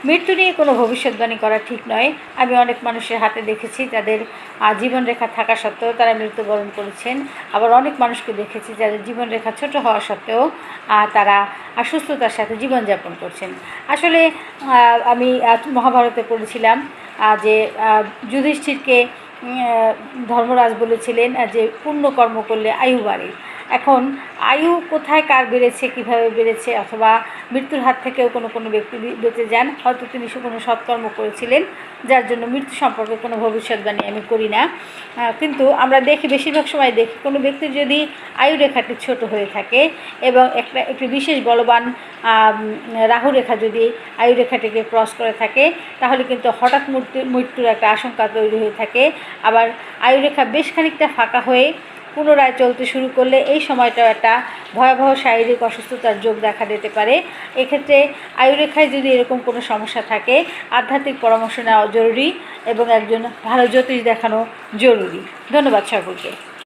মৃত্যু নিয়ে কোনো ভবিষ্যৎবাণী করা ঠিক নয়। আমি অনেক মানুষের হাতে দেখেছি যাদের জীবনরেখা থাকা সত্ত্বেও তারা মৃত্যুবরণ করেছেন। আবার অনেক মানুষকে দেখেছি যাদের জীবনরেখা ছোট হওয়া সত্ত্বেও তারা সুস্থতার সাথে জীবনযাপন করছেন। আসলে আমি মহাভারতে পড়েছিলাম যে যুধিষ্ঠিরকে ধর্মরাজ বলেছিলেন যে পুণ্যকর্ম করলে আয়ু বাড়ে। এখন আয়ু কোথায় কার বেড়েছে, কীভাবে বেড়েছে, অথবা মৃত্যুর হাত থেকেও কোনো ব্যক্তি বেঁচে যান, হয়তো তিনি কোনো সৎকর্ম করেছিলেন যার জন্য মৃত্যু সম্পর্কে কোনো ভবিষ্যৎবাণী আমি করি না। কিন্তু আমরা দেখি, বেশিরভাগ সময় দেখি কোনো ব্যক্তির যদি আয়ুরেখাটি ছোট হয়ে থাকে এবং একটি বিশেষ বলবান রাহুরেখা যদি আয়ুরেখাটিকে ক্রস করে থাকে, তাহলে কিন্তু হঠাৎ মৃত্যুর একটা আশঙ্কা তৈরি হয়ে থাকে। আবার আয়ুরেখা বেশ খানিকটা ফাঁকা হয়ে পুনরায় চলতে শুরু করলে এই সময়টাও একটা ভয়াবহ শারীরিক অসুস্থতার যোগ দেখা দিতে পারে। এক্ষেত্রে আয়ুরেখায় যদি এরকম কোনো সমস্যা থাকে, আধ্যাত্মিক পরামর্শ নেওয়া জরুরি এবং একজন ভালো জ্যোতিষ দেখানো জরুরি। ধন্যবাদ সকলকে।